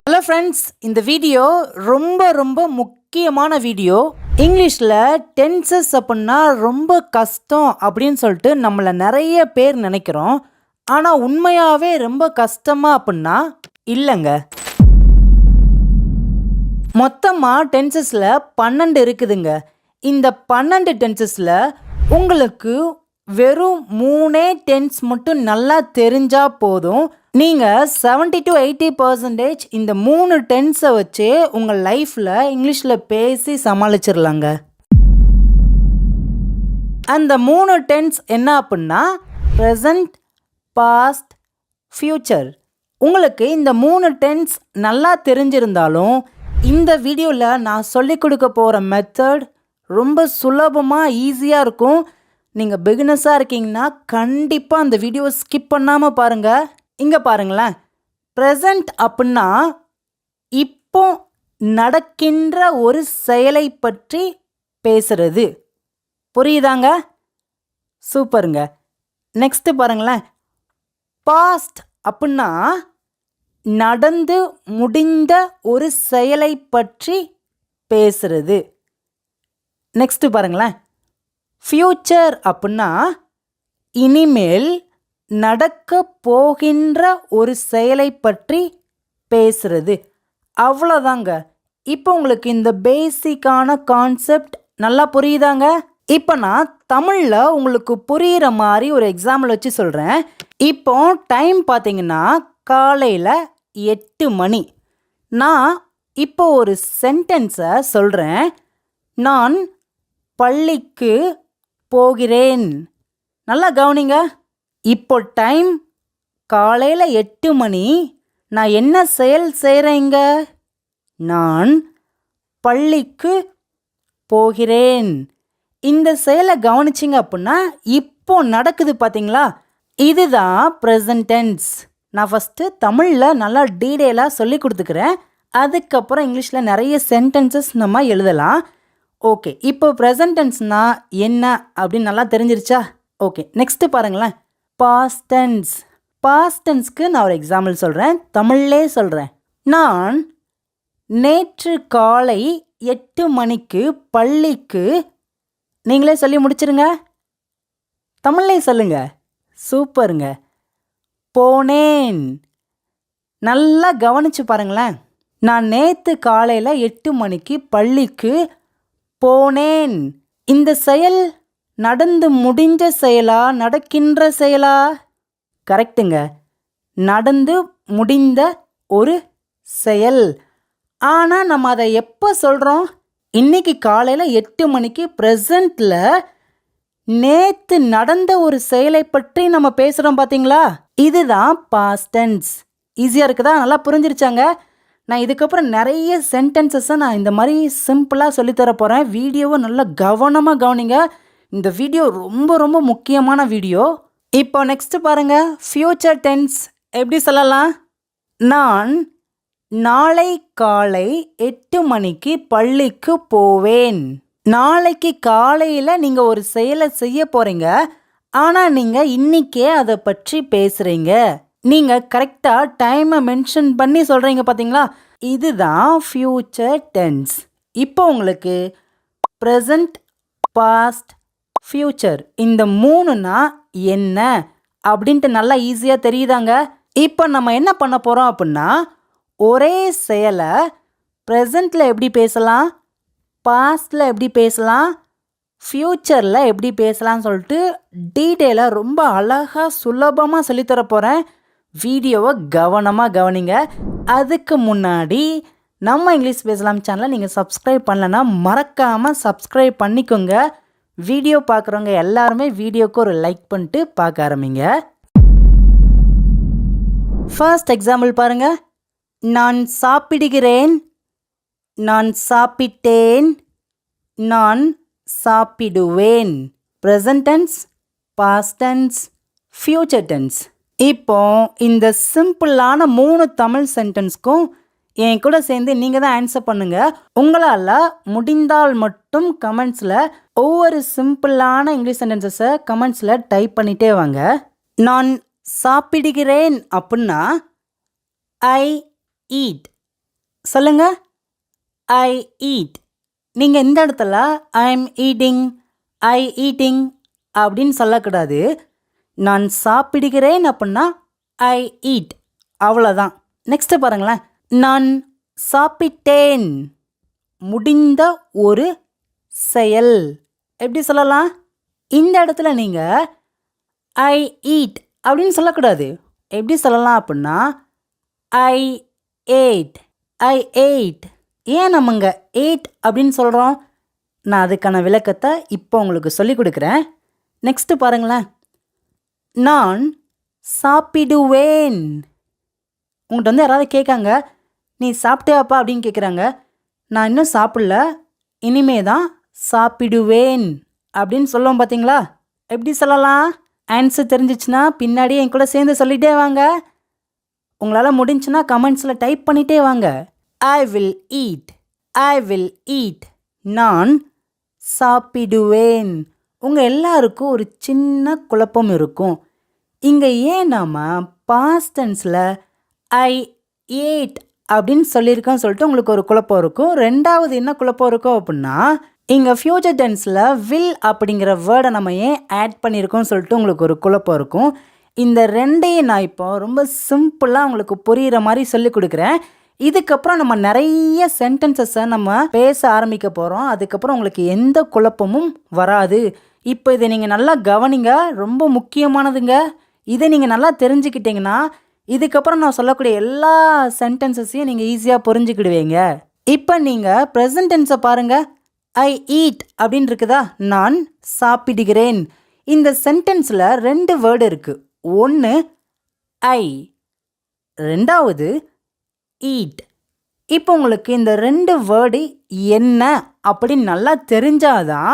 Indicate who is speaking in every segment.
Speaker 1: Hello friends, இந்த video ரொம்ப முக்கியமான வீடியோ. இங்கிலீஷில் டென்சஸ் அப்படின்னா ரொம்ப கஷ்டம் அப்படின்னு சொல்லிட்டு நம்மளை நிறைய பேர் நினைக்கிறோம். ஆனால் உண்மையாகவே ரொம்ப கஷ்டமா அப்படின்னா இல்லைங்க. மொத்தமாக டென்சஸில் 12 இருக்குதுங்க. இந்த 12 டென்சஸில் உங்களுக்கு வெறும் 3 டென்ஸ் மட்டும் நல்லா தெரிஞ்சால் போதும். நீங்கள் 70 to 80% இந்த 3 டென்ஸை வச்சு உங்கள் லைஃப்பில் இங்கிலீஷில் பேசி சமாளிச்சிடலாங்க. அந்த 3 டென்ஸ் என்ன அப்படின்னா ப்ரெசண்ட், பாஸ்ட், ஃப்யூச்சர். உங்களுக்கு இந்த 3 டென்ஸ் நல்லா தெரிஞ்சிருந்தாலும் இந்த வீடியோவில் நான் சொல்லிக் கொடுக்க போகிற மெத்தட் ரொம்ப சுலபமாக ஈஸியாக இருக்கும். நீங்கள் பிகினஸாக இருக்கீங்கன்னா கண்டிப்பாக அந்த வீடியோ ஸ்கிப் பண்ணாமல் பாருங்கள். இங்கே பாருங்களேன், ப்ரெசண்ட் அப்படின்னா இப்போ நடக்கின்ற ஒரு செயலை பற்றி பேசுறது. புரியுதாங்க? சூப்பருங்க. நெக்ஸ்ட்டு பாருங்களேன், பாஸ்ட் அப்படின்னா நடந்து முடிந்த ஒரு செயலை பற்றி பேசுறது. நெக்ஸ்ட்டு பாருங்களேன், ஃப்யூச்சர் அப்படின்னா இனிமேல் நடக்க போகின்ற ஒரு செயலை பற்றி பேசுறது. அவ்வளோதாங்க. இப்போ உங்களுக்கு இந்த பேசிக்கான கான்செப்ட் நல்லா புரியுதாங்க? இப்போ நான் தமிழில் உங்களுக்கு புரிகிற மாதிரி ஒரு எக்ஸாம்பிள் வச்சு சொல்கிறேன். இப்போ டைம் பார்த்தீங்கன்னா காலையில் 8 மணி. நான் இப்போ ஒரு சென்டென்ஸை சொல்கிறேன். நான் பள்ளிக்கு போகிறேன். நல்லா கவனிங்க. இப்போ டைம் காலையில் 8 மணி. நான் என்ன செயல் செய்கிறேங்க? நான் பள்ளிக்கு போகிறேன். இந்த செயலை கவனிச்சிங்க அப்படின்னா இப்போ நடக்குது பார்த்தீங்களா? இதுதான் ப்ரெசன்ட் டென்ஸ். நான் ஃபஸ்ட்டு தமிழில் நல்லா டீட்டெயிலாக சொல்லி கொடுத்துக்கிறேன். அதுக்கப்புறம் இங்கிலீஷில் நிறைய சென்டென்சஸ் நம்ம எழுதலாம். ஓகே, இப்போ ப்ரெசன்ட் டென்ஸ்னால் என்ன அப்படின்னு நல்லா தெரிஞ்சிருச்சா? ஓகே, நெக்ஸ்ட்டு பாருங்களேன், பாஸ்ட் டென்ஸ். பாஸ்ட் டென்ஸ்க்கு நான் ஒரு எக்ஸாம்பிள் சொல்கிறேன், தமிழ்லே சொல்கிறேன். நான் நேற்று காலை 8 மணிக்கு பள்ளிக்கு, நீங்களே சொல்லி முடிச்சிருங்க, தமிழ்லே சொல்லுங்க. சூப்பருங்க. போனேன். நல்லா கவனிச்சு பாருங்களேன். நான் நேற்று காலையில் 8 மணிக்கு பள்ளிக்கு போனேன். இந்த செயல் நடந்து முடிஞ்ச செயலா, நடக்கின்ற செயலா? கரெக்டுங்க, நடந்து முடிந்த ஒரு செயல். ஆனால் நம்ம அதை எப்போ சொல்கிறோம்? இன்னைக்கு காலையில் 8 மணிக்கு ப்ரெசண்ட்டில் நேற்று நடந்த ஒரு செயலை பற்றி நம்ம பேசுகிறோம் பார்த்தீங்களா? இதுதான் பாஸ்ட் டென்ஸ். ஈஸியாக இருக்குதா? நல்லா புரிஞ்சிருச்சாங்க? நான் இதுக்கப்புறம் நிறைய சென்டென்சஸை நான் இந்த மாதிரி சிம்பிளாக சொல்லித்தர போகிறேன். வீடியோவை நல்லா கவனமாக கவனிங்க. இந்த வீடியோ ரொம்ப முக்கியமான வீடியோ. இப்போ நெக்ஸ்ட்டு பாருங்கள், ஃப்யூச்சர் டென்ஸ் எப்படி சொல்லலாம்? நான் நாளை காலை 8 மணிக்கு பள்ளிக்கு போவேன். நாளைக்கு காலையில் நீங்கள் ஒரு செயலை செய்ய போகிறீங்க, ஆனால் நீங்கள் இன்றைக்கே அதை பற்றி பேசுகிறீங்க. நீங்கள் கரெக்டாக டைமை மென்ஷன் பண்ணி சொல்கிறீங்க பார்த்தீங்களா? இதுதான் ஃப்யூச்சர் டென்ஸ். இப்போ உங்களுக்கு ப்ரெசண்ட், பாஸ்ட், ஃப்யூச்சர் இந்த 3னா என்ன அப்படின்ட்டு நல்லா ஈஸியாக தெரியுதாங்க? இப்போ நம்ம என்ன பண்ண போகிறோம் அப்படின்னா, ஒரே செயலை ப்ரெசண்ட்டில் எப்படி பேசலாம், பாஸ்டில் எப்படி பேசலாம், ஃப்யூச்சரில் எப்படி பேசலாம்னு சொல்லிட்டு டீட்டெயிலாக ரொம்ப அழகாக சுலபமாக சொல்லித்தர போகிறேன். வீடியோவை கவனமாக கவனிங்க. அதுக்கு முன்னாடி நம்ம இங்கிலீஷ் பேசலாம் சேனலை நீங்கள் சப்ஸ்கிரைப் பண்ணலைன்னா மறக்காமல் சப்ஸ்கிரைப் பண்ணிக்கோங்க. வீடியோ பார்க்குறவங்க எல்லாருமே வீடியோக்கு ஒரு லைக் பண்ணிட்டு பார்க்க ஆரம்பிங்க. ஃபர்ஸ்ட் எக்ஸாம்பிள் பாருங்கள். நான் சாப்பிடுகிறேன், நான் சாப்பிட்டேன், நான் சாப்பிடுவேன். Present tense, past tense, future tense. இப்போ இந்த சிம்பிளான 3 தமிழ் சென்டென்ஸ்க்கும் என் கூட சேர்ந்து நீங்கள் தான் ஆன்சர் பண்ணுங்கள். உங்களால் முடிந்தால் மட்டும் கமெண்ட்ஸில் ஒவ்வொரு சிம்பிளான இங்கிலீஷ் சென்டென்சஸை கமெண்ட்ஸில் டைப் பண்ணிகிட்டே வாங்க. நான் சாப்பிடுகிறேன் அப்படின்னா ஐ ஈட். சொல்லுங்க. I eat. நீங்கள் இந்த இடத்துல I am eating, I eating அப்படின்னு சொல்லக்கூடாது. நான் சாப்பிடுகிறேன் அப்படின்னா ஐ ஈட், அவ்வளோதான். நெக்ஸ்ட்டு பாருங்களேன். நான் சாப்பிட்டேன். முடிந்த ஒரு செயல். எப்படி சொல்லலாம்? இந்த இடத்துல நீங்கள் ஐ ஈட் அப்படின்னு சொல்லக்கூடாது. எப்படி சொல்லலாம் அப்படின்னா ஐ ஏட், ஐ ஏட். ஏன் நம்மங்க ஏட் அப்படின்னு சொல்கிறோம்? நான் அதுக்கான விளக்கத்தை இப்போ உங்களுக்கு சொல்லிக் கொடுக்குறேன். நெக்ஸ்ட்டு பாருங்களேன். நான் சாப்பிடுவேன். உங்கள்கிட்ட வந்து யாராவது கேட்காங்க, நீ சாப்பிட்டியாப்பா அப்படின்னு கேட்குறாங்க. நான் இன்னும் சாப்பிடல, இனிமே தான் சாப்பிடுவேன் அப்படின்னு சொல்லுவோம் பார்த்தீங்களா? எப்படி சொல்லலாம்? ஆன்சர் தெரிஞ்சிச்சுன்னா பின்னாடி என் கூட சேர்ந்து சொல்லிகிட்டே வாங்க. உங்களால் முடிஞ்சுன்னா கமெண்ட்ஸில் டைப் பண்ணிகிட்டே வாங்க. I will eat, I will eat. நான் சாப்பிடுவேன். உங்கள் எல்லாருக்கும் ஒரு சின்ன குழப்பம் இருக்கும். இங்கே ஏன் நாம் பாஸ்ட் டென்ஸில் ஐ ஏட் அப்படின்னு சொல்லியிருக்கோன்னு சொல்லிட்டு உங்களுக்கு ஒரு குழப்பம் இருக்கும். ரெண்டாவது என்ன குழப்பம் இருக்கும் அப்படின்னா, இங்கே ஃப்யூச்சர் டென்ஸில் வில் அப்படிங்கிற வேர்டை நம்ம ஏன் ஆட் பண்ணியிருக்கோம்னு சொல்லிட்டு உங்களுக்கு ஒரு குழப்பம் இருக்கும். இந்த ரெண்டையும் நான் இப்போ ரொம்ப சிம்பிளாக உங்களுக்கு புரிகிற மாதிரி சொல்லி கொடுக்குறேன். இதுக்கப்புறம் நம்ம நிறைய சென்டென்சஸை நம்ம பேச ஆரம்பிக்க போகிறோம். அதுக்கப்புறம் உங்களுக்கு எந்த குழப்பமும் வராது. இப்போ இதை நீங்கள் நல்லா கவனிங்க, ரொம்ப முக்கியமானதுங்க. இதை நீங்கள் நல்லா தெரிஞ்சுக்கிட்டிங்கன்னா இதுக்கப்புறம் நான் சொல்லக்கூடிய எல்லா சென்டென்சஸையும் நீங்கள் ஈஸியாக புரிஞ்சுக்கிடுவீங்க. இப்போ நீங்கள் ப்ரெசன்ட் டென்ஸை பாருங்கள். ஐ ஈட் அப்படின்னு இருக்குதா? நான் சாப்பிடுகிறேன். இந்த சென்டென்ஸில் 2 வேர்டு இருக்குது. ஒன்று ஐ, ரெண்டாவது ஈட். இப்போ உங்களுக்கு இந்த 2 வேர்டு என்ன அப்படின்னு நல்லா தெரிஞ்சாதான்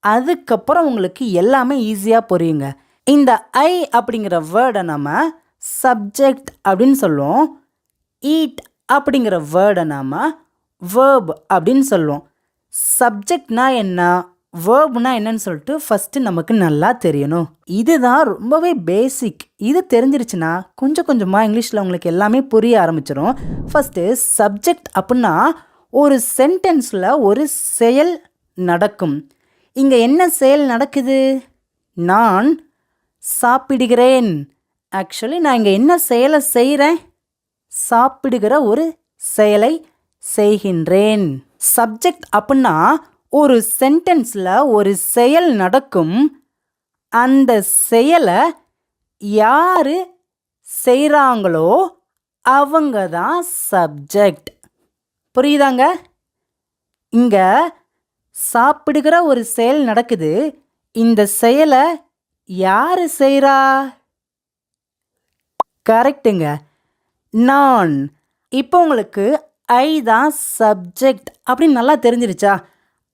Speaker 1: அதுக்கப்புறம் உங்களுக்கு எல்லாமே ஈஸியாக புரியுங்க. இந்த ஐ அப்படிங்கிற வேர்டை நம்ம சப்ஜெக்ட் அப்படின்னு சொல்லுவோம். ஈட் அப்படிங்கிற வேர்டை நாம் வேர்ப் அப்படின்னு சொல்லுவோம். சப்ஜெக்ட்னா என்ன, வேர்ப்னா என்னன்னு சொல்லிட்டு ஃபஸ்ட்டு நமக்கு நல்லா தெரியணும். இதுதான் ரொம்பவே பேசிக். இது தெரிஞ்சிருச்சுன்னா கொஞ்சம் கொஞ்சமாக இங்கிலீஷில் உங்களுக்கு எல்லாமே புரிய ஆரம்பிச்சிடும். ஃபஸ்ட்டு சப்ஜெக்ட் அப்படின்னா ஒரு சென்டென்ஸில் ஒரு செயல் நடக்கும். இங்கே என்ன செயல் நடக்குது? நான் சாப்பிடுகிறேன். ஆக்சுவலி நான் இங்கே என்ன செயலை செய்கிறேன்? சாப்பிடுகிற ஒரு செயலை செய்கின்றேன். சப்ஜெக்ட் அப்படின்னா ஒரு சென்டென்ஸில் ஒரு செயல் நடக்கும். அந்த செயலை யார் செய்கிறாங்களோ அவங்க தான் சப்ஜெக்ட். புரியுதாங்க? இங்கே சாப்பிடுகிற ஒரு செயல் நடக்குது. இந்த செயலை யார் செய்கிறா? கரெக்டுங்க, நான். இப்போ உங்களுக்கு ஐ தான் சப்ஜெக்ட் அப்படின்னு நல்லா தெரிஞ்சிருச்சா?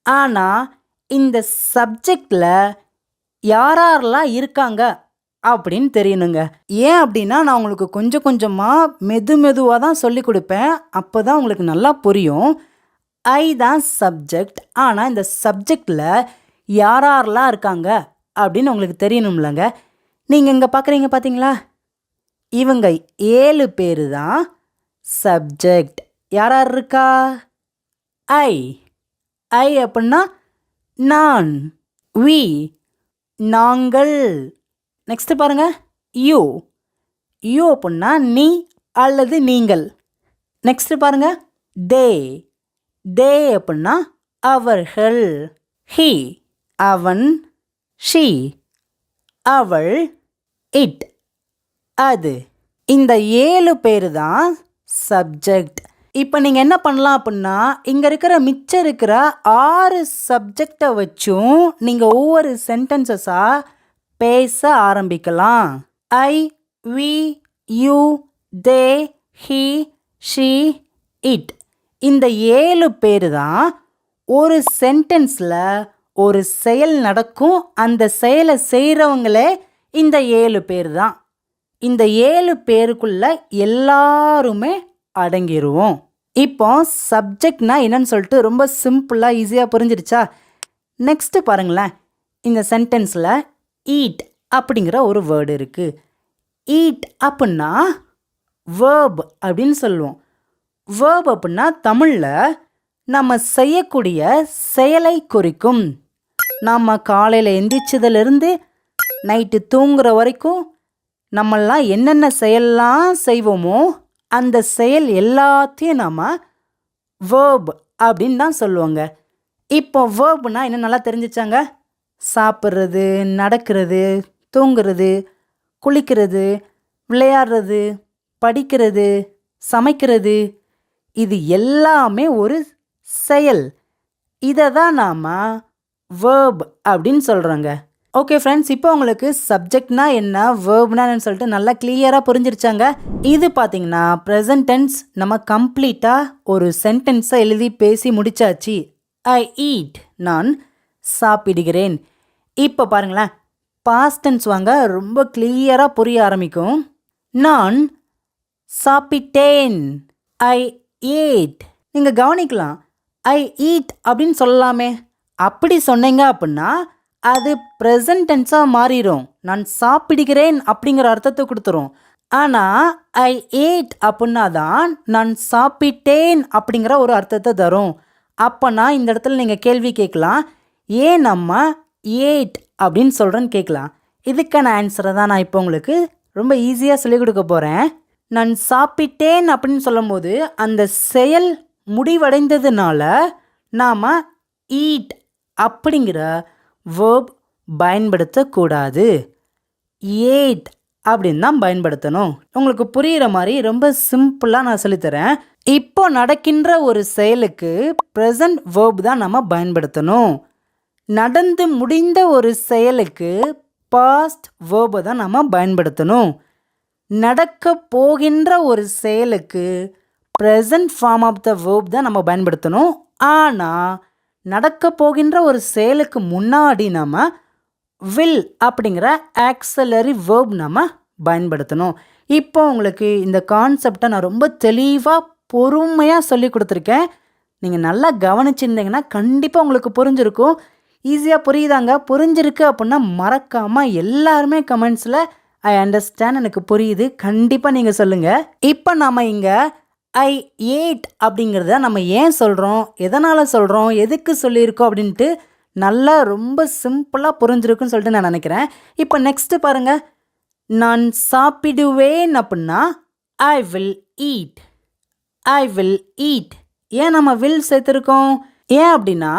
Speaker 1: ஆனால் இந்த சப்ஜெக்டில் யாரெல்லாம் இருக்காங்க அப்படின்னு தெரியணுங்க. ஏன் அப்படின்னா நான் உங்களுக்கு கொஞ்சம் கொஞ்சமாக மெதுவாக தான் சொல்லி கொடுப்பேன். அப்போ தான் உங்களுக்கு நல்லா புரியும். ஐ தான் சப்ஜெக்ட், ஆனால் இந்த சப்ஜெக்டில் யாரெல்லாம் இருக்காங்க அப்படின்னு உங்களுக்கு தெரியணும்லங்க. நீங்கள் இங்கே பார்க்குறீங்க பார்த்தீங்களா? இவங்க 7 பேர் தான் சப்ஜெக்ட். யார் யார் இருக்கா? ஐ, ஐ அப்படின்னா நான், வி நாங்கள். நெக்ஸ்ட்டு பாருங்கள், யூ, யூ அப்படின்னா நீ அல்லது நீங்கள். நெக்ஸ்ட்டு பாருங்கள், தே, தே அப்படின்னா அவர்கள். ஹி அவன், ஷி அவள், இட் அது. இந்த 7 பேர் தான் சப்ஜெக்ட். இப்போ நீங்கள் என்ன பண்ணலாம் அப்படின்னா, இங்கே இருக்கிற மிச்சம் இருக்கிற 6 சப்ஜெக்டை வச்சும் நீங்கள் ஒவ்வொரு சென்டென்சஸாக பேச ஆரம்பிக்கலாம். I, we, you, they, he, she, it. இந்த 7 பேர் தான் ஒரு சென்டென்ஸில் ஒரு செயல் நடக்கும். அந்த செயலை செய்கிறவங்களே இந்த 7 பேர் தான். இந்த 7 பேருக்குள்ள எல்லாருமே அடங்கிடுவோம். இப்போ சப்ஜெக்ட்னா என்னன்னு சொல்லிட்டு ரொம்ப சிம்பிளாக ஈஸியாக புரிஞ்சிடுச்சா? நெக்ஸ்ட்டு பாருங்களேன். இந்த சென்டென்ஸில் ஈட் அப்படிங்கிற ஒரு வேர்டு இருக்குது. ஈட் அப்படின்னா வேர்ப் அப்படின்னு சொல்லுவோம். வேர்ப் அப்படின்னா தமிழில் நம்ம செய்யக்கூடிய செயலை குறிக்கும். நாம் காலையில் எந்திரிச்சதுலேருந்து நைட்டு தூங்குற வரைக்கும் நம்மெல்லாம் என்னென்ன செயல்லாம் செய்வோமோ அந்த செயல் எல்லாத்தையும் நாம் வேர்ப் அப்படின்னு தான் சொல்லுவோங்க. இப்போ வேர்ப்னா என்ன நல்லா தெரிஞ்சிச்சாங்க? சாப்பிட்றது, நடக்கிறது, தூங்குறது, குளிக்கிறது, விளையாடுறது, படிக்கிறது, சமைக்கிறது, இது எல்லாமே ஒரு செயல். இதை தான் நாம் வேர்ப் அப்படின்னு சொல்கிறோங்க. ஓகே ஃப்ரெண்ட்ஸ், இப்போ உங்களுக்கு சப்ஜெக்ட்னா என்ன, வேர்ப்னான்னு சொல்லிட்டு நல்லா கிளியராக புரிஞ்சிருச்சாங்க. இது பார்த்தீங்கன்னா ப்ரெசன்ட் டென்ஸ். நம்ம கம்ப்ளீட்டாக ஒரு சென்டென்ஸை எழுதி பேசி முடிச்சாச்சு. ஐ ஈட், நான் சாப்பிடுகிறேன். இப்போ பாருங்களேன், பாஸ்ட் டென்ஸ் வாங்க, ரொம்ப கிளியராக புரிய ஆரம்பிக்கும். நான் சாப்பிட்டேன், ஐ ஈட். நீங்கள் கவனிக்கலாம், ஐ ஈட் அப்படின்னு சொல்லலாமே. அப்படி சொன்னீங்க அப்படின்னா அது ப்ரெசன்ட் டென்ஸாக மாறிடும். நான் சாப்பிடுகிறேன் அப்படிங்கிற அர்த்தத்தை கொடுத்துரும். ஆனால் ஐ ஏட் அப்படின்னா தான் நான் சாப்பிட்டேன் அப்படிங்கிற ஒரு அர்த்தத்தை தரும். அப்போனா இந்த இடத்துல நீங்கள் கேள்வி கேட்கலாம், ஏன் நம்ம ஏட் அப்படின்னு சொல்கிறேன்னு கேட்கலாம். இதுக்கான ஆன்சரை தான் நான் இப்போ உங்களுக்கு ரொம்ப ஈஸியாக சொல்லிக் கொடுக்க போகிறேன். நான் சாப்பிட்டேன் அப்படின்னு சொல்லும் போது அந்த செயல் முடிவடைந்ததுனால நாம் ஈட் அப்படிங்கிற வேர்ப் பயன்படுத்தக்கூடாது. ஏட் அப்படின்னு தான் பயன்படுத்தணும். உங்களுக்கு புரிகிற மாதிரி ரொம்ப சிம்பிளாக நான் சொல்லித்தரேன். இப்போ நடக்கின்ற ஒரு செயலுக்கு ப்ரெசன்ட் வேர்ப் தான் நம்ம பயன்படுத்தணும். நடந்து முடிந்த ஒரு செயலுக்கு பாஸ்ட் வேர்பை தான் நம்ம பயன்படுத்தணும். நடக்க போகின்ற ஒரு செயலுக்கு present form of the verb தான் நம்ம பயன்படுத்தணும். ஆனால் நடக்க போகின்ற ஒரு செயலுக்கு முன்னாடி நம்ம வில் அப்படிங்கிற ஆக்ஸலரி வேர்ப் நம்ம பயன்படுத்தணும். இப்போ உங்களுக்கு இந்த கான்செப்டை நான் ரொம்ப தெளிவாக பொறுமையாக சொல்லி கொடுத்துருக்கேன். நீங்கள் நல்லா கவனிச்சிருந்தீங்கன்னா கண்டிப்பாக உங்களுக்கு புரிஞ்சிருக்கும். ஈஸியாக புரியுதாங்க? புரிஞ்சிருக்கு அப்படின்னா மறக்காமல் எல்லாருமே கமெண்ட்ஸில் ஐ அண்டர்ஸ்டாண்ட், எனக்கு புரியுது கண்டிப்பாக நீங்கள் சொல்லுங்கள். இப்போ நாம் இங்கே ஐ ஏட் அப்படிங்கிறத நம்ம ஏன் சொல்கிறோம், எதனால் சொல்கிறோம், எதுக்கு சொல்லியிருக்கோம் அப்படின்ட்டு நல்லா ரொம்ப சிம்பிளாக புரிஞ்சிருக்குன்னு சொல்லிட்டு நான் நினைக்கிறேன். இப்போ நெக்ஸ்ட்டு பாருங்கள், நான் சாப்பிடுவேன் அப்படின்னா I will eat. I will eat. ஏன் நம்ம வில் சேர்த்துருக்கோம்? ஏன் அப்படின்னா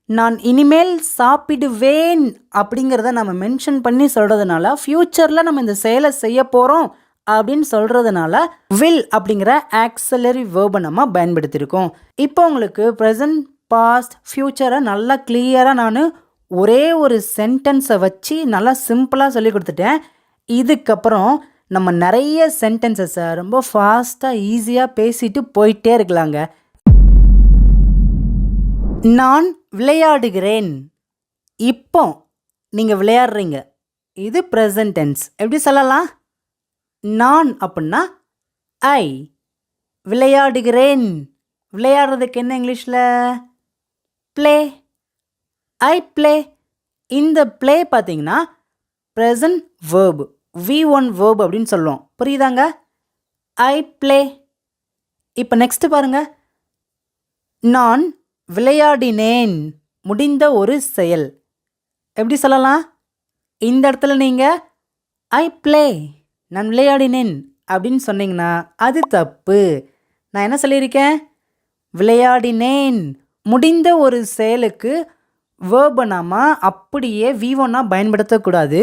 Speaker 1: நான் இனிமேல் சாப்பிடுவேன் அப்படிங்கிறத நம்ம மென்ஷன் பண்ணி சொல்கிறதுனால ஃப்யூச்சரில் நம்ம இந்த செயலை செய்ய போகிறோம் அப்படின்னு சொல்கிறதுனால வில் அப்படிங்கிற ஆக்ஸலரி வேர்பை நம்ம பயன்படுத்தியிருக்கோம். இப்போ உங்களுக்கு ப்ரெசன்ட், பாஸ்ட், ஃப்யூச்சரை நல்லா கிளியராக நான் ஒரே ஒரு சென்டென்ஸை வச்சு நல்லா சிம்பிளாக சொல்லி கொடுத்துட்டேன். இதுக்கப்புறம் நம்ம நிறைய சென்டென்சஸை ரொம்ப ஃபாஸ்ட்டாக ஈஸியாக பேசிட்டு போயிட்டே இருக்கலாங்க. நான் விளையாடுகிறேன். இப்போ நீங்கள் விளையாடுறீங்க, இது ப்ரெசன்ட் டென்ஸ். எப்படி சொல்லலாம்? நான் அப்படின்னா ஐ. விளையாடுகிறேன், விளையாடுறதுக்கு என்ன இங்கிலீஷில்? ப்ளே. ஐ ப்ளே. இந்த ப்ளே பார்த்தீங்கன்னா ப்ரெசன்ட் வேர்பு, V1 வேர்பு அப்படின்னு சொல்லுவோம். புரியுதாங்க? ஐ ப்ளே. இப்போ நெக்ஸ்ட்டு பாருங்கள், நான் விளையாடினேன், முடிந்த ஒரு செயல். எப்படி சொல்லலாம்? இந்த இடத்துல நீங்கள் ஐ ப்ளே, நான் விளையாடினேன் அப்படின்னு சொன்னீங்கன்னா அது தப்பு. நான் என்ன சொல்லியிருக்கேன்? விளையாடினேன், முடிந்த ஒரு செயலுக்கு வேர்பை நாம் அப்படியே V1 பயன்படுத்தக்கூடாது.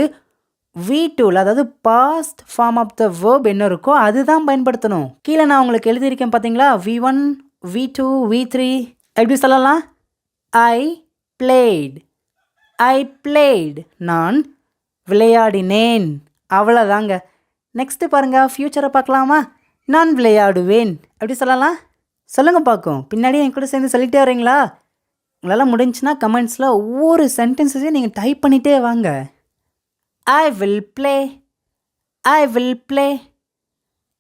Speaker 1: V2ல், அதாவது past form of the verb என்ன இருக்கோ அதுதான் பயன்படுத்தணும். கீழே நான் உங்களுக்கு எழுதியிருக்கேன் பார்த்தீங்களா? V1, V2, V3. எப்படி சொல்லலாம்? ஐ பிளேட். ஐ பிளேட். நான் விளையாடினேன். அவ்வளோதாங்க. நெக்ஸ்ட்டு பாருங்கள், ஃப்யூச்சரை பார்க்கலாமா? நான் விளையாடுவேன். எப்படி சொல்லலாம்? சொல்லுங்கள் பார்க்கும். பின்னாடியே என் கூட சேர்ந்து சொல்லிகிட்டே வரீங்களா? உங்களால் முடிஞ்சுன்னா கமெண்ட்ஸில் ஒவ்வொரு சென்டென்ஸையும் நீங்கள் டைப் பண்ணிகிட்டே வாங்க. I will play. I will play.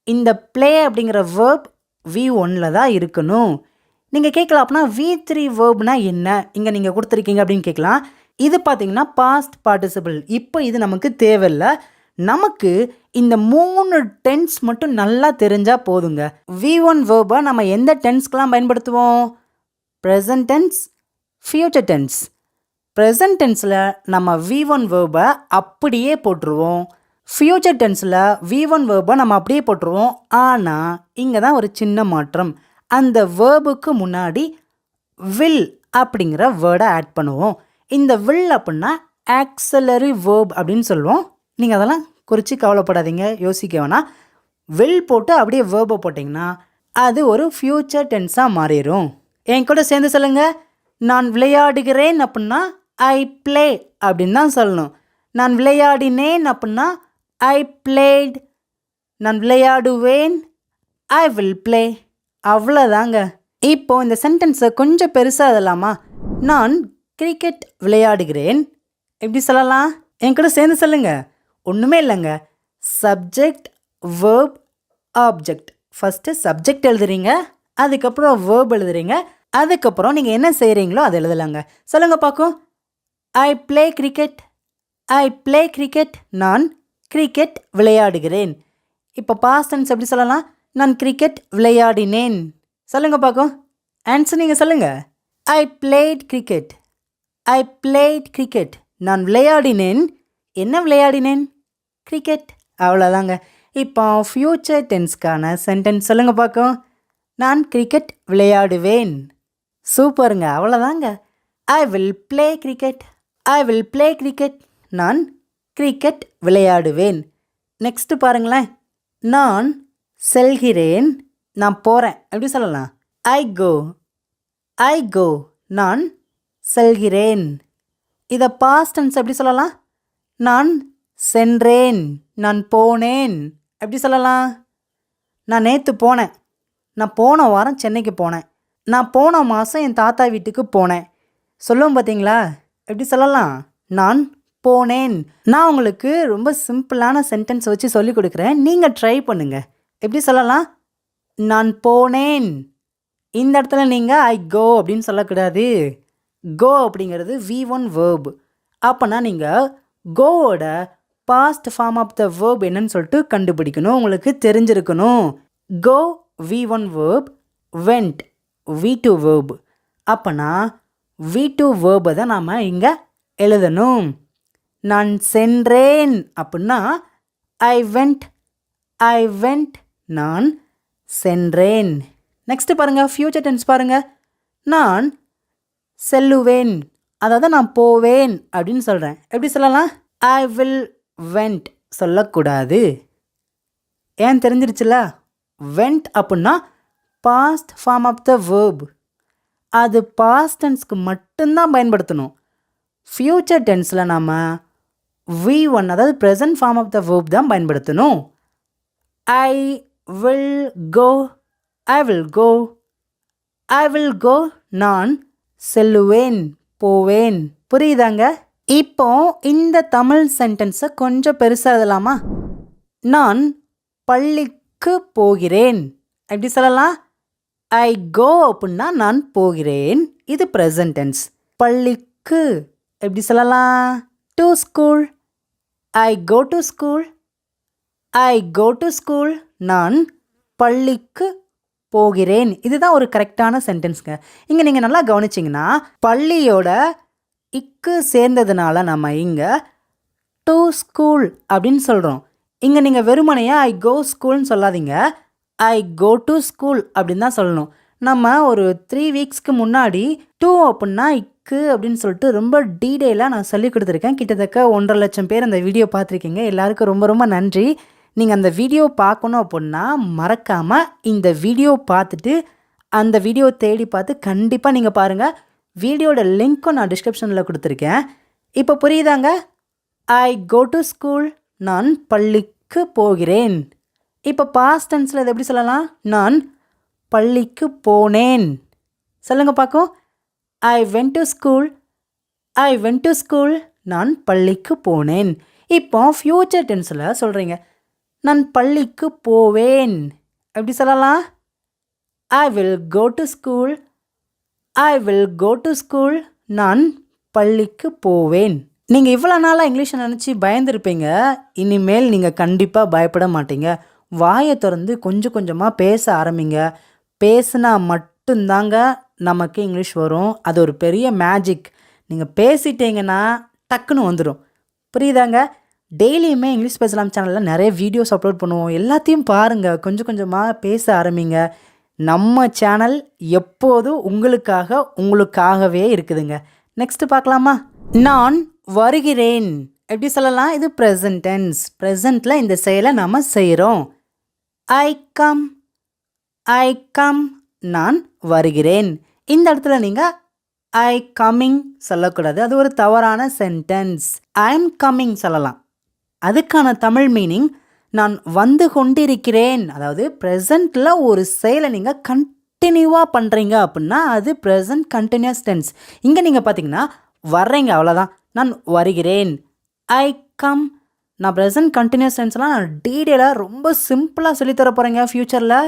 Speaker 1: இந்த ப்ளே அப்படிங்கிற வேர்ப் V1ல் தான் இருக்கணும். நீங்கள் கேட்கலாம், அப்படின்னா V3 வேர்ப்னா என்ன இங்கே நீங்கள் கொடுத்துருக்கீங்க அப்படின்னு கேட்கலாம். இது பார்த்தீங்கன்னா பாஸ்ட் பார்ட்டிசிபிள். இப்போ இது நமக்கு தேவையில்லை. நமக்கு இந்த 3 டென்ஸ் மட்டும் நல்லா தெரிஞ்சால் போதுங்க. V1 வேர்பை நம்ம எந்த டென்ஸ்க்கெலாம் பயன்படுத்துவோம்? Present tense, future tense. Present டென்ஸில் நம்ம V1 வேர்பை அப்படியே போட்டுருவோம். ஃப்யூச்சர் டென்ஸில் V1 வேர்பை நம்ம அப்படியே போட்டுருவோம். ஆனால் இங்கே தான் ஒரு சின்ன மாற்றம். அந்த வேர்புக்கு முன்னாடி வில் அப்படிங்கிற வேர்டை ஆட் பண்ணுவோம். இந்த வில் அப்படின்னா ஆக்ஸலரி வேர்ப் அப்படின்னு சொல்லுவோம். நீங்கள் அதெல்லாம் குறித்து கவலைப்படாதீங்க, யோசிக்க வேணாம். வில் போட்டு அப்படியே வேர்பை போட்டிங்கன்னா அது ஒரு ஃப்யூச்சர் டென்ஸாக மாறிடும். என் கூட சேர்ந்து சொல்லுங்கள். நான் விளையாடுகிறேன் அப்படின்னா ஐ ப்ளே அப்படின்னு தான் சொல்லணும். நான் விளையாடினேன் அப்படின்னா ஐ பிளேட். நான் விளையாடுவேன் ஐ வில் ப்ளே. அவ்வளோதாங்க. இப்போ இந்த சென்டென்ஸை கொஞ்சம் பெருசாக எழுதலாமா? நான் கிரிக்கெட் விளையாடுகிறேன். எப்படி சொல்லலாம்? என் கூட சேர்ந்து சொல்லுங்க. ஒன்றுமே இல்லைங்க. Subject, verb, object. First subject எழுதுறீங்க, அதுக்கப்புறம் வேர்ப் எழுதுறீங்க, அதுக்கப்புறம் நீங்கள் என்ன செய்கிறீங்களோ அதை எழுதலாங்க. சொல்லுங்கள் பார்க்கும். ஐ ப்ளே கிரிக்கெட். ஐ ப்ளே கிரிக்கெட். நான் கிரிக்கெட் விளையாடுகிறேன். இப்போ பாஸ்ட் டென்ஸ் எப்படி சொல்லலாம்? நான் கிரிக்கெட் விளையாடினேன். சொல்லுங்கள் பார்க்கும். ஆன்சர் நீங்கள் சொல்லுங்கள். ஐ பிளேட் கிரிக்கெட். ஐ பிளேட் கிரிக்கெட். நான் விளையாடினேன். என்ன விளையாடினேன்? கிரிக்கெட். அவ்வளோதாங்க. இப்போ ஃப்யூச்சர் டென்ஸ்க்கான சென்டென்ஸ் சொல்லுங்கள் பார்க்கும். நான் கிரிக்கெட் விளையாடுவேன். சூப்பருங்க. அவ்வளோதாங்க. I will play cricket. I will play cricket. நான் கிரிக்கெட் விளையாடுவேன். நெக்ஸ்ட்டு பாருங்களேன். நான் செல்கிறேன். நான் போகிறேன். எப்படி சொல்லலாம்? ஐ கோ. ஐ கோ. நான் செல்கிறேன். இதை பாஸ்ட் டென்ஸ் எப்படி சொல்லலாம்? நான் சென்றேன். நான் போனேன். எப்படி சொல்லலாம்? நான் நேற்று போனேன். நான் போன வாரம் சென்னைக்கு போனேன். நான் போன மாதம் என் தாத்தா வீட்டுக்கு போனேன். சொல்லுவோம் பார்த்தீங்களா? எப்படி சொல்லலாம்? நான் போனேன். நான் உங்களுக்கு ரொம்ப சிம்பிளான சென்டென்ஸ் வச்சு சொல்லிக் கொடுக்குறேன். நீங்கள் ட்ரை பண்ணுங்கள். எப்படி சொல்லலாம்? நான் போனேன். இந்த இடத்துல நீங்கள் ஐ கோ அப்படின்னு சொல்லக்கூடாது. கோ அப்படிங்கிறது V1 வேர்ப். அப்போனா நீங்கள் கோவோட past form of the verb என்னன்னு சொல்லிட்டு கண்டுபிடிக்கணும். உங்களுக்கு தெரிஞ்சிருக்கணும். Go V1 verb, went V2 verb. அப்போனா V2 வேர்பை தான் நாம் இங்கே எழுதணும். நான் சென்றேன் அப்படின்னா ஐ வெண்ட். I went. நான் சென்றேன். நெக்ஸ்ட்டு பாருங்கள். ஃப்யூச்சர் டென்ஸ் பாருங்கள். நான் செல்லுவேன். அதாவது நான் போவேன் அப்படின்னு சொல்கிறேன். எப்படி சொல்லலாம்? ஐ வில் வெண்ட் சொல்லக்கூடாது. ஏன் தெரிஞ்சிருச்சுல? வெண்ட் அப்படின்னா past form of the verb. அது பாஸ்ட் டென்ஸ்க்கு மட்டும்தான் பயன்படுத்தணும். ஃப்யூச்சர் டென்ஸில் நம்ம V1 அதாவது present form of the verb தான் பயன்படுத்தணும். I will go. I will go. I will go. நான் செல்லுவேன், போவேன். புரியுதாங்க? இப்போ இந்த தமிழ் சென்டென்ஸை கொஞ்சம் பெருசாக எழுதலாமா? நான் பள்ளிக்கு போகிறேன். எப்படி சொல்லலாம்? ஐ கோ அப்படின்னா நான் போகிறேன். இது ப்ரெசன்ட் டென்ஸ். பள்ளிக்கு எப்படி சொல்லலாம்? To school. I go to school. I go to school. நான் பள்ளிக்கு போகிறேன். இதுதான் ஒரு கரெக்டான சென்டென்ஸுங்க. இங்கே நீங்கள் நல்லா கவனிச்சிங்கன்னா பள்ளியோட இக்கு சேர்ந்ததுனால நம்ம இங்கே டு ஸ்கூல் அப்படின்னு சொல்கிறோம். இங்கே நீங்கள் வெறுமனையாக ஐ கோ ஸ்கூல்னு சொல்லாதீங்க. ஐ கோ டு ஸ்கூல் அப்படின்னு தான் சொல்லணும். நம்ம ஒரு 3 வீக்ஸ்க்கு முன்னாடி டூ அப்படின்னா இக்கு அப்படின்னு சொல்லிட்டு ரொம்ப டீட்டெயிலாக நான் சொல்லி கொடுத்துருக்கேன். கிட்டத்தட்ட 1.5 லட்சம் பேர் அந்த வீடியோ பார்த்துருக்கீங்க. எல்லாருக்கும் ரொம்ப ரொம்ப நன்றி. நீங்கள் அந்த வீடியோ பார்க்கணும் அப்படின்னா மறக்காமல் இந்த வீடியோ பார்த்துட்டு அந்த வீடியோ தேடி பார்த்து கண்டிப்பாக நீங்கள் பாருங்கள். வீடியோட லிங்க்கும் நான் டிஸ்கிரிப்ஷனில் கொடுத்துருக்கேன். இப்போ புரியுதாங்க? ஐ கோ டு ஸ்கூல். நான் பள்ளிக்கு போகிறேன். இப்போ பாஸ்ட் டென்ஸில் இது எப்படி சொல்லலாம்? நான் பள்ளிக்கு போனேன். சொல்லுங்கள் பார்க்கும். I went to school. I went to school. நான் பள்ளிக்கு போனேன். இப்போ ஃப்யூச்சர் டென்ஸில் சொல்கிறீங்க. நான் பள்ளிக்கு போவேன். எப்படி சொல்லலாம்? I will go to school. I will go to school. நான் பள்ளிக்கு போவேன். நீங்கள் இவ்வளோ நாளாக இங்கிலீஷை நினச்சி பயந்துருப்பீங்க. இனிமேல் நீங்கள் கண்டிப்பாக பயப்பட மாட்டீங்க. வாயை திறந்து கொஞ்சம் கொஞ்சமாக பேச ஆரம்பிங்க. பேசுனா மட்டும்தாங்க நமக்கு இங்கிலீஷ் வரும். அது ஒரு பெரிய மேஜிக். நீங்கள் பேசிட்டீங்கன்னா டக்குன்னு வந்துடும். புரியுதாங்க? டெய்லியுமே இங்கிலீஷ் பேசலாம் சேனலில் நிறைய வீடியோஸ் அப்லோட் பண்ணுவோம். எல்லாத்தையும் பாருங்கள். கொஞ்சம் கொஞ்சமாக பேச ஆரம்பிங்க. நம்ம சேனல் எப்போதும் உங்களுக்காகவே இருக்குதுங்க. நெக்ஸ்ட்டு பார்க்கலாமா? நான் வருகிறேன் எப்படி சொல்லலாம்? இது ப்ரெசன்ட் டென்ஸ். ப்ரெசண்ட்டில் இந்த செயலை நம்ம செய்கிறோம். ஐ கம், ஐ கம், நான் வருகிறேன். இந்த இடத்துல நீங்கள் ஐ கம்மிங் சொல்லக்கூடாது. அது ஒரு தவறான சென்டென்ஸ். ஐ எம் கம்மிங் சொல்லலாம். அதுக்கான தமிழ் மீனிங் நான் வந்து கொண்டிருக்கிறேன். அதாவது ப்ரெசண்ட்டில் ஒரு செயலை நீங்கள் கண்டினியூவாக பண்ணுறீங்க அப்படின்னா அது ப்ரெசன்ட் கண்டினியூஸ் டென்ஸ். இங்கே நீங்கள் பார்த்தீங்கன்னா வர்றீங்க, அவ்வளோதான். நான் வருகிறேன், ஐ கம். நான் ப்ரெசன்ட் கண்டினியூஸ் டென்ஸ்லாம் நான் டீட்டெயிலாக ரொம்ப சிம்பிளாக சொல்லித்தர போகிறேங்க ஃப்யூச்சரில்.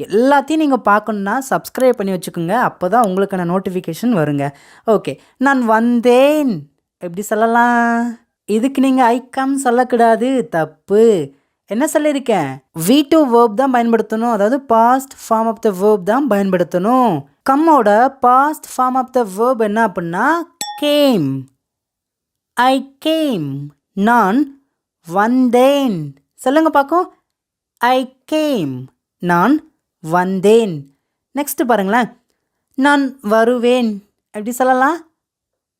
Speaker 1: எல்லாத்தையும் நீங்கள் பார்க்கணுன்னா சப்ஸ்கிரைப் பண்ணி வச்சுக்கோங்க. அப்போ தான் உங்களுக்கான நோட்டிஃபிகேஷன் வருங்க. ஓகே, நான் வந்தேன் எப்படி சொல்லலாம்? இதுக்கு நீங்கள் ஐ கம் சொல்லக்கூடாது, தப்பு. என்ன சொல்லியிருக்கேன்? V2 verb தான் பயன்படுத்தணும். அதாவது past form of the verb தான் பயன்படுத்தணும். கம்மோட past form of the verb என்ன அப்படின்னா கேம். I came. நான் வந்தேன். சொல்லுங்க பார்க்கும். I game. நான் வந்தேன். நெக்ஸ்ட் பாருங்களேன். நான் வருவேன் எப்படி சொல்லலாம்?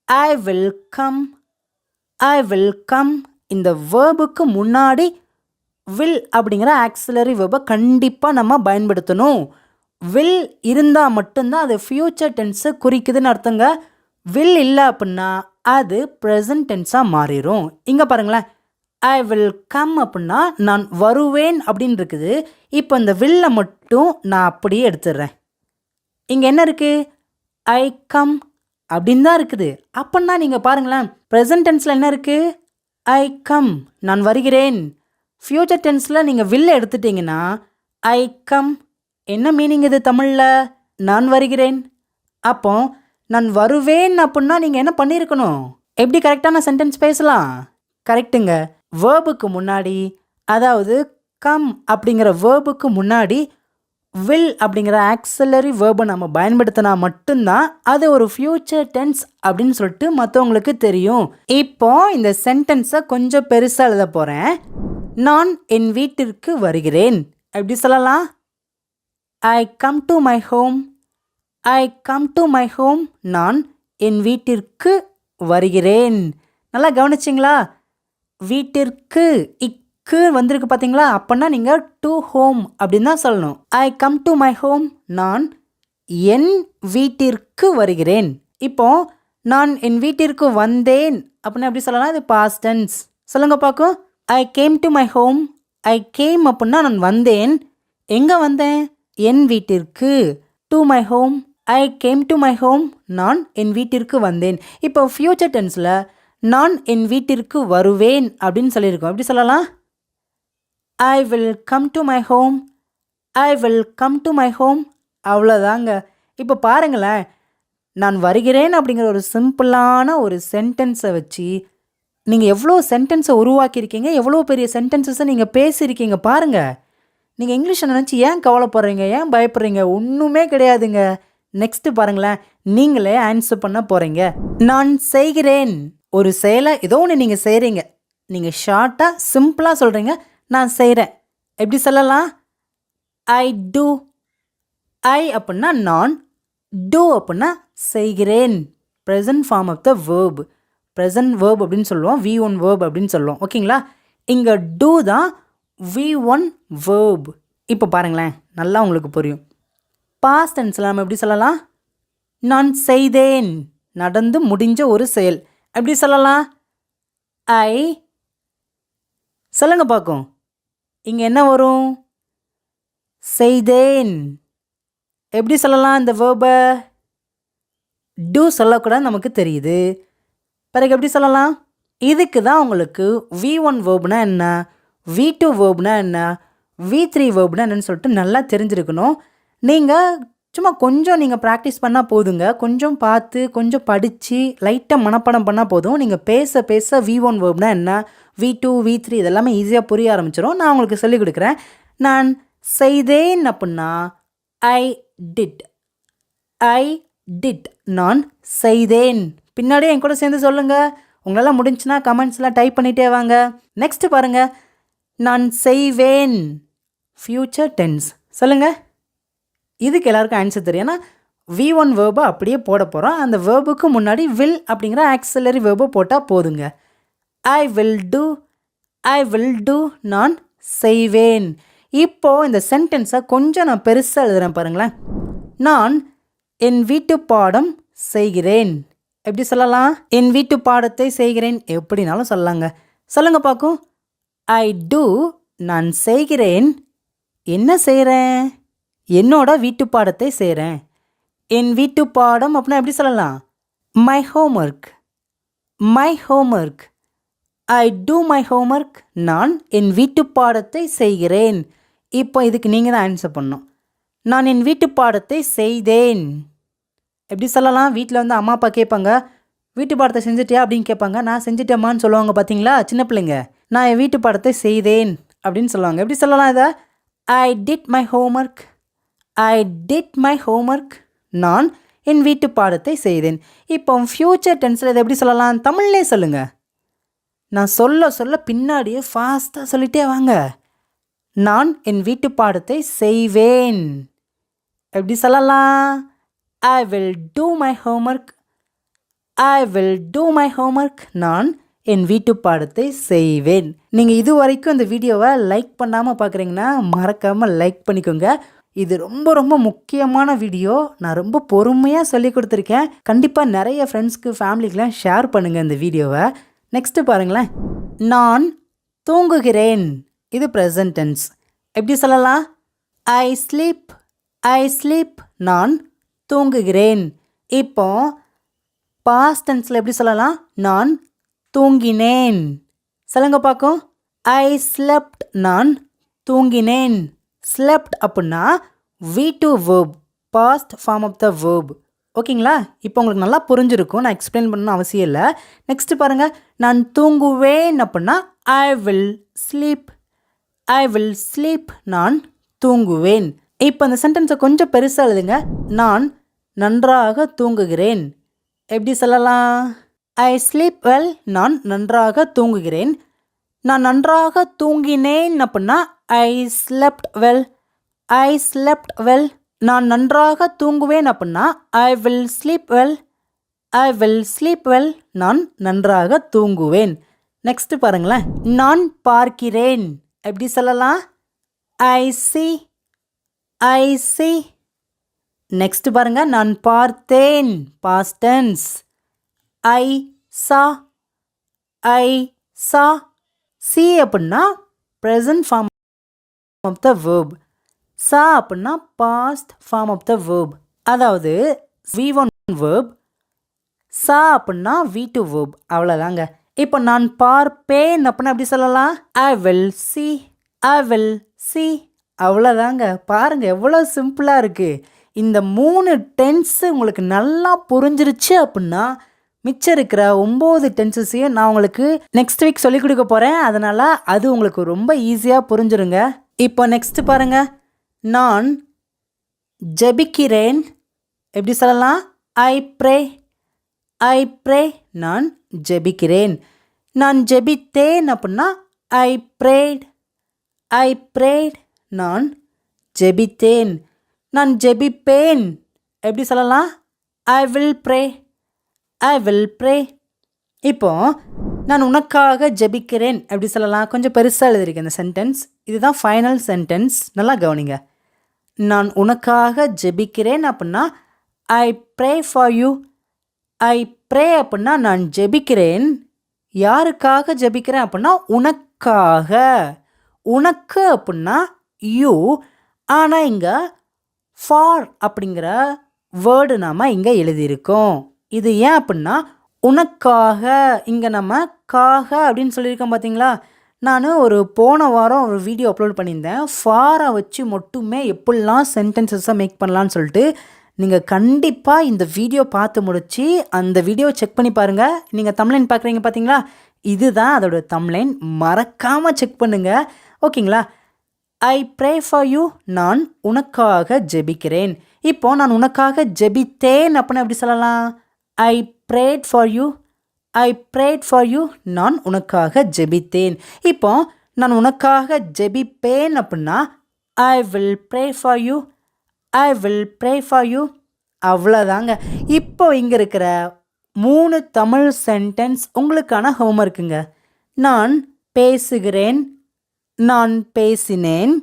Speaker 1: I will come. I will come. இந்த வேர்புக்கு முன்னாடி வில் அப்படிங்கிற ஆக்சிலரி வேர்பை கண்டிப்பாக நம்ம பயன்படுத்தணும். வில் இருந்தால் மட்டும்தான் அது ஃப்யூச்சர் டென்ஸை குறிக்குதுன்னு அர்த்தங்க. வில் இல்லை அப்படின்னா அது ப்ரெசன்ட் டென்ஸாக மாறிடும். இங்கே பாருங்களேன். ஐ வில் கம் அப்படின்னா நான் வருவேன் அப்படின்னு இருக்குது. இப்போ இந்த வில்லை மட்டும் நான் அப்படியே எடுத்துடுறேன். இங்கே என்ன இருக்குது? ஐ கம் அப்படின்னு தான் இருக்குது. அப்படின்னா நீங்கள் பாருங்களேன், ப்ரெசன்ட் டென்ஸில் என்ன இருக்குது? ஐ கம், நான் வருகிறேன். ஃப்யூச்சர் டென்ஸில் நீங்கள் வில்லை எடுத்துட்டிங்கன்னா ஐ கம். என்ன மீனிங் இது தமிழில்? நான் வருகிறேன். அப்போ நான் வருவேன் அப்படின்னா நீங்கள் என்ன பண்ணியிருக்கணும்? எப்படி கரெக்டான சென்டென்ஸ் பேசலாம்? கரெக்டுங்க. வேர்புக்கு முன்னாடி, அதாவது கம் அப்படிங்கிற வேர்புக்கு முன்னாடி வில் அப்படிங்கிற ஆக்சிலரி வேர்பை நம்ம பயன்படுத்தினா மட்டும்தான் அது ஒரு ஃப்யூச்சர் டென்ஸ் அப்படின்னு சொல்லிட்டு மற்றவங்களுக்கு தெரியும். இப்போ இந்த சென்டென்ஸை கொஞ்சம் பெருசாக எழுத போகிறேன். நான் என் வீட்டிற்கு வருகிறேன் எப்படி சொல்லலாம்? I come to my home. I come to my home. நான் என் வீட்டிற்கு வருகிறேன். நல்லா கவனிச்சிங்களா? வீட்டிற்கு இக்கு வந்திருக்கு பார்த்தீங்களா? அப்படின்னா நீங்கள் டு ஹோம் அப்படின்னு தான் சொல்லணும். I come to my home. நான் என் வீட்டிற்கு வருகிறேன். இப்போ நான் என் வீட்டிற்கு வந்தேன் அப்படின்னா எப்படி சொல்லலாம்? இது பாஸ்ட் டென்ஸ். சொல்லுங்க பார்க்கும். I came to my home. I came அப்படின்னா நான் வந்தேன். எங்கே வந்தேன்? என் வீட்டிற்கு. To my home. I came to my home. நான் என் வீட்டிற்கு வந்தேன். இப்போ ஃப்யூச்சர் டென்ஸில் நான் என் வீட்டிற்கு வருவேன் அப்படின்னு சொல்லியிருக்கோம். எப்படி சொல்லலாம்? I will come to my home. I will come to my home. அவ்வளோதாங்க. இப்போ பாருங்களேன், நான் வருகிறேன் அப்படிங்கிற ஒரு சிம்பிளான ஒரு சென்டென்ஸை வச்சு நீங்கள் எவ்வளோ சென்டென்ஸை உருவாக்கியிருக்கீங்க, எவ்வளோ பெரிய சென்டென்சஸை நீங்கள் பேசியிருக்கீங்க பாருங்கள். நீங்கள் இங்கிலீஷை நினச்சி ஏன் கவலைப்படுறீங்க, ஏன் பயப்படுறீங்க? ஒன்றுமே கிடையாதுங்க. நெக்ஸ்ட்டு பாருங்களேன், நீங்களே ஆன்சர் பண்ண போகிறீங்க. நான் செய்கிறேன். ஒரு செயலை ஏதோ ஒன்று நீங்கள் செய்கிறீங்க. நீங்கள் ஷார்ட்டாக சிம்பிளாக சொல்கிறீங்க, நான் செய்கிறேன். எப்படி சொல்லலாம்? ஐ டூ. ஐ அப்படின்னா நான், டூ அப்படின்னா செய்கிறேன். Present form of the verb. Present verb அப்படின்னு சொல்லுவோம். V1 வேர்ப் அப்படின்னு சொல்லுவோம். ஓகேங்களா? இங்கே டூ தான் V1 வேர்ப். இப்போ பாருங்களேன், நல்லா உங்களுக்கு புரியும். பாஸ்ட் டென்ஸில் நம்ம எப்படி சொல்லலாம்? நான் செய்தேன். நடந்து முடிஞ்ச ஒரு செயல். எப்படி சொல்லலாம்? ஐ. சொல்லுங்க பார்க்கும். இங்கே என்ன வரும்? செய்தேன். எப்படி சொல்லலாம் இந்த வேர்பை? டூ சொல்லக்கூடாது நமக்கு தெரியுது. பிறகு எப்படி சொல்லலாம்? இதுக்கு தான் உங்களுக்கு V1 வேர்ப்னா என்ன, V2 வேர்ப்னா என்ன, V3 வேர்ப்னா என்னன்னு சொல்லிட்டு நல்லா தெரிஞ்சிருக்கணும். நீங்கள் சும்மா கொஞ்சம் நீங்கள் ப்ராக்டிஸ் பண்ணால் போதுங்க. கொஞ்சம் பார்த்து கொஞ்சம் படித்து லைட்டாக மனப்பாடம் பண்ணால் போதும். நீங்கள் பேச பேச V1 வேர்ப்னா என்ன, V2 V3 இதெல்லாமே ஈஸியாக புரிய ஆரம்பிச்சிடும். நான் உங்களுக்கு சொல்லிக் கொடுக்குறேன். நான் செய்தேன் அப்படின்னா ஐ டிட். I did. நான் செய்தேன். பின்னாடியே என் கூட சேர்ந்து சொல்லுங்கள். உங்களால் முடிஞ்சுன்னா கமெண்ட்ஸ்லாம் டைப் பண்ணிகிட்டே வாங்க. நெக்ஸ்ட்டு பாருங்கள். நான் செய்வேன். Future tense. சொல்லுங்கள். இதுக்கு எல்லாருக்கும் ஆன்சர் தெரியும். ஏன்னா V1 வேர்பை அப்படியே போட போகிறோம். அந்த வேர்புக்கு முன்னாடி வில் அப்படிங்கிற ஆக்சிலரி வேர்பை போட்டால் போதுங்க. I will do. I will do. நான் செய்வேன். இப்போது இந்த சென்டென்ஸை கொஞ்சம் நான் பெருசாக எழுதுகிறேன் பாருங்களேன். நான் என் வீட்டு பாடம் செய்கிறேன். எப்படி சொல்லலாம்? என் வீட்டு பாடத்தை செய்கிறேன் எப்படினாலும் சொல்லலாங்க. சொல்லுங்க பார்க்கும். ஐ டூ. நான் செய்கிறேன். என்ன செய்கிறேன்? என்னோட வீட்டு பாடத்தை செய்கிறேன். என் வீட்டு பாடம் அப்படின்னா எப்படி சொல்லலாம்? My homework. My homework. I do my homework. நான் என் வீட்டு பாடத்தை செய்கிறேன். இப்போ இதுக்கு நீங்கள் தான் ஆன்சர் பண்ணணும். நான் என் வீட்டு பாடத்தை செய்தேன். எப்படி சொல்லலாம்? வீட்டில் வந்து அம்மா அப்பா கேட்பாங்க, வீட்டு பாடத்தை செஞ்சுட்டியா அப்படின்னு கேட்பாங்க. நான் செஞ்சுட்டேம்மான்னு சொல்லுவாங்க பார்த்தீங்களா சின்ன பிள்ளைங்க. நான் என் வீட்டு பாடத்தை செய்தேன் அப்படின்னு சொல்லுவாங்க. எப்படி சொல்லலாம் இதை? I did my homework. I did my homework. நான் என் வீட்டு பாடத்தை செய்தேன். இப்போ ஃப்யூச்சர் டென்ஸில் இதை எப்படி சொல்லலாம்? தமிழ்லே சொல்லுங்கள். நான் சொல்ல சொல்ல பின்னாடியே ஃபாஸ்ட்டாக சொல்லிட்டே வாங்க. நான் என் வீட்டு பாடத்தை செய்வேன். எப்படி சொல்லலாம்? I will do my homework. I will do my homework. நான் என் வீட்டு பாடத்தை செய்வேன். நீங்கள் இது வரைக்கும் இந்த வீடியோவை லைக் பண்ணாமல் பார்க்குறீங்கன்னா மறக்காமல் லைக் பண்ணிக்கோங்க. இது ரொம்ப ரொம்ப முக்கியமான வீடியோ. நான் ரொம்ப பொறுமையாக சொல்லி கொடுத்துருக்கேன். கண்டிப்பாக நிறைய ஃப்ரெண்ட்ஸ்க்கு ஃபேமிலிக்கெலாம் ஷேர் பண்ணுங்கள் இந்த வீடியோவை. நெக்ஸ்ட்டு பாருங்களேன். நான் தூங்குகிறேன். இது ப்ரெசன்ட் டென்ஸ். எப்படி சொல்லலாம்? I sleep. I sleep. நான் தூங்குகிறேன். இப்போ பாஸ்ட் டென்ஸில் எப்படி சொல்லலாம்? நான் தூங்கினேன். சொல்லுங்க பார்க்கும். I slept. நான் தூங்கினேன். ஸ்லெப்ட் அப்படின்னா V2 verb, past form of the verb. ஓகேங்களா? இப்போ உங்களுக்கு நல்லா புரிஞ்சிருக்கும். நான் எக்ஸ்பிளைன் பண்ணணும் அவசியம் இல்லை. நெக்ஸ்ட்டு பாருங்கள். நான் தூங்குவேன் அப்படின்னா I will sleep. I will sleep. நான் தூங்குவேன். இப்போ அந்த சென்டென்ஸை கொஞ்சம் பெருசாக எழுதுங்க. நான் நன்றாக தூங்குகிறேன். எப்படி சொல்லலாம்? I sleep well. நான் நன்றாக தூங்குகிறேன். நான் நன்றாக தூங்கினேன் அப்படின்னா ஐ ஸ்லெப்ட் வெல். ஐ ஸ்லெப்ட் வெல். நான் நன்றாக தூங்குவேன் அப்படின்னா I will sleep well. I will sleep well. நான் நன்றாக தூங்குவேன். நெக்ஸ்ட்டு பாருங்களேன். நான் பார்க்கிறேன். எப்படி சொல்லலாம்? ஐ சி. ஐ சி. நெக்ஸ்ட் பாருங்க. நான் பார்த்தேன். Past tense. ஐ சா. ஐ சா. சி அப்படின்னா present form of the verb. Saw அப்படின்னா past form of the verb. அதாவது V1 வேர்ப், சா அப்படின்னா V2 வேர்ப். அவ்வளோதாங்க. இப்போ நான் பார்ப்பேன் அப்படின்னா எப்படி சொல்லலாம்? I will see. I will see. அவ்வளோதாங்க. பாருங்கள் எவ்வளோ சிம்பிளாக இருக்குது. இந்த 3 டென்ஸு உங்களுக்கு நல்லா புரிஞ்சிருச்சு அப்படின்னா மிச்சம் இருக்கிற 9 டென்சஸையும் நான் உங்களுக்கு நெக்ஸ்ட் வீக் சொல்லிக் கொடுக்க போகிறேன். அதனால் அது உங்களுக்கு ரொம்ப ஈஸியாக புரிஞ்சிருங்க. இப்போ நெக்ஸ்ட் பாருங்கள். நான் ஜெபிக்கிறேன். எப்படி சொல்லலாம்? I pray. I pray. நான் ஜெபிக்கிறேன். நான் ஜெபித்தேன் அப்படின்னா ஐ ப்ரேட். ஐ ப்ரேட். நான் ஜெபித்தேன். நான் ஜெபிப்பேன். எப்படி சொல்லலாம்? I will pray. I will pray. இப்போ நான் உனக்காக ஜெபிக்கிறேன் எப்படி சொல்லலாம்? கொஞ்சம் பெருசாக எழுதியிருக்கேன் இந்த சென்டென்ஸ். இதுதான் ஃபைனல் சென்டென்ஸ். நல்லா கவனிங்க. நான் உனக்காக ஜெபிக்கிறேன் அப்படின்னா I pray for you. I pray அப்படின்னா நான் ஜெபிக்கிறேன். யாருக்காக ஜெபிக்கிறேன் அப்படின்னா உனக்காக. உனக்கு அப்படின்னா யூ. ஆனால் இங்கே ஃபார் அப்படிங்கிற வேர்டு நாம் இங்கே எழுதியிருக்கோம். இது ஏன் அப்படின்னா உனக்காக. இங்கே நம்ம காக அப்படின்னு சொல்லியிருக்கோம் பார்த்தீங்களா? நான் போன வாரம் ஒரு வீடியோ அப்லோட் பண்ணியிருந்தேன். ஃபாரை வச்சு மட்டுமே எப்படிலாம் சென்டென்சஸை மேக் பண்ணலான்னு சொல்லிட்டு. நீங்கள் கண்டிப்பாக இந்த வீடியோ பார்த்து முடிச்சு அந்த வீடியோ செக் பண்ணி பாருங்கள். நீங்கள் தம்ப்லைன் பார்க்குறீங்க பார்த்தீங்களா, இதுதான் அதோட தம்ப்லைன். மறக்காமல் செக் பண்ணுங்கள், ஓகேங்களா. ஐ ப்ரே ஃபார் யூ, நான் உனக்காக ஜெபிக்கிறேன். இப்போ நான் உனக்காக ஜெபித்தேன் அப்படின்னு எப்படி சொல்லலாம்? ஐ prayed for you, I prayed for you, நான் உனக்காக ஜெபித்தேன். இப்போ நான் உனக்காக ஜெபிப்பேன் அப்படின்னா I will pray for you, I will pray for you. அவ்வளோதாங்க. இப்போ இங்கே இருக்கிற 3 தமிழ் சென்டென்ஸ் உங்களுக்கான ஹோம்ஒர்க்குங்க. நான் பேசுகிறேன், நான் பேசினேன்,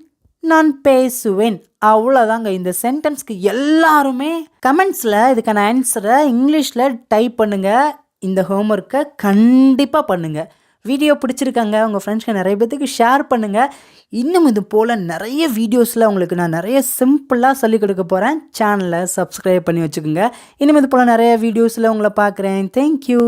Speaker 1: நான் பேசுவேன். அவ்வளோதாங்க. இந்த சென்டென்ஸ்க்கு எல்லாருமே கமெண்ட்ஸில் இதுக்கான ஆன்சரை இங்கிலீஷில் டைப் பண்ணுங்கள். இந்த ஹோம்ஒர்க்கை கண்டிப்பாக பண்ணுங்கள். வீடியோ பிடிச்சிருக்காங்க, உங்கள் ஃப்ரெண்ட்ஸ்க்கு நிறைய பேத்துக்கு ஷேர் பண்ணுங்கள். இன்னும் இது போல் நிறைய வீடியோஸில் உங்களுக்கு நான் நிறைய சிம்பிளாக சொல்லிக் கொடுக்க போகிறேன். சேனலை சப்ஸ்கிரைப் பண்ணி வச்சுக்கோங்க. இன்னும் இது போல் நிறைய வீடியோஸில் உங்களை பார்க்குறேன். தேங்க்யூ.